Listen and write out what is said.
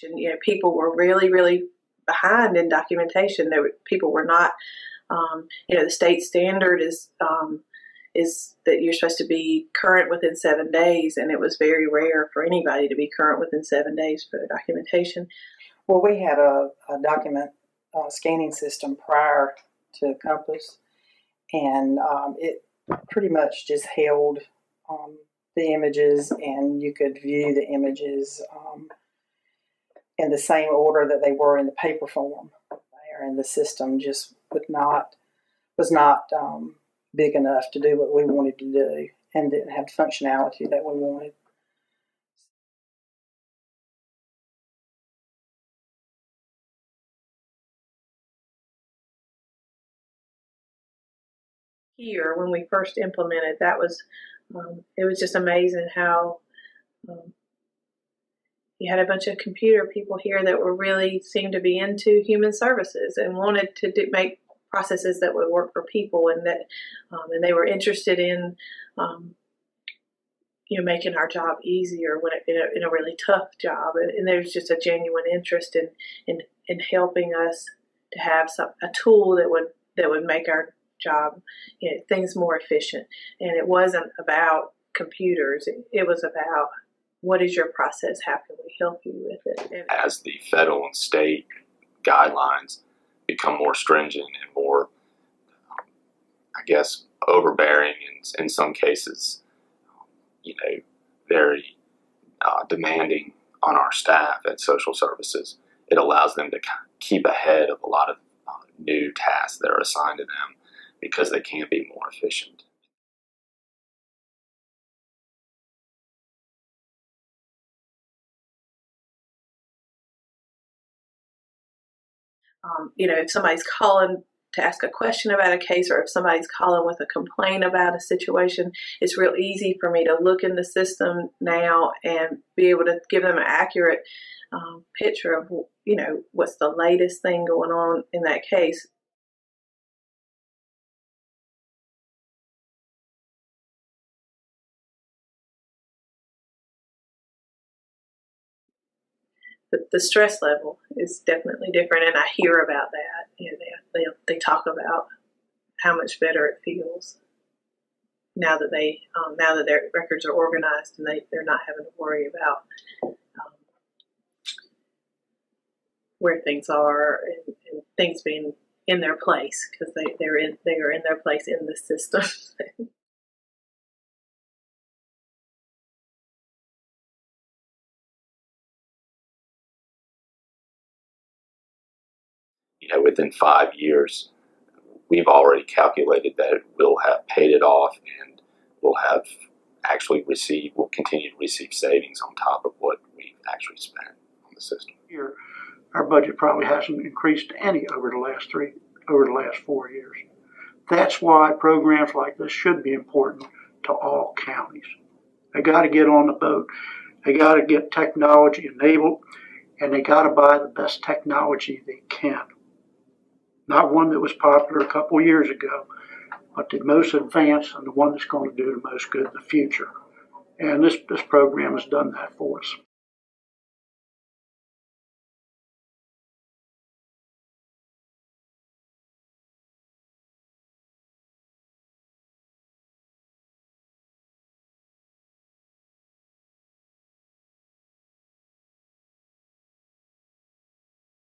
You know, people were really, really behind in documentation. People were not, you know, the state standard is that you're supposed to be current within 7 days, and it was very rare for anybody to be current within 7 days for the documentation. Well, we had a document scanning system prior to Compass, and it pretty much just held the images, and you could view the images in the same order that they were in the paper form there, and the system just was not big enough to do what we wanted to do, and didn't have the functionality that we wanted. Here, when we first implemented, that was it was just amazing how you had a bunch of computer people here that were really seemed to be into human services and wanted to make processes that would work for people, and that and they were interested in you know, making our job easier when in a really tough job, and there's just a genuine interest in helping us to have a tool that would make our job, you know, things more efficient. And it wasn't about computers. It was about, what is your process? How can we help you with it? And as the federal and state guidelines become more stringent and more, I guess, overbearing in some cases, you know, very demanding on our staff at social services, it allows them to keep ahead of a lot of new tasks that are assigned to them, because they can be more efficient. You know, if somebody's calling to ask a question about a case, or if somebody's calling with a complaint about a situation, it's real easy for me to look in the system now and be able to give them an accurate picture of, you know, what's the latest thing going on in that case. The stress level is definitely different, and I hear about that. You know, they talk about how much better it feels now that now that their records are organized, and they're not having to worry about where things are, and things being in their place, because they are in their place in the system. You know, within 5 years, we've already calculated that we'll have paid it off, and we'll have we'll continue to receive savings on top of what we've actually spent on the system. Here, our budget probably hasn't increased any over the last 4 years. That's why programs like this should be important to all counties. They got to get on the boat. They got to get technology enabled, and they got to buy the best technology they can. Not one that was popular a couple of years ago, but the most advanced and the one that's going to do the most good in the future. And this program has done that for us.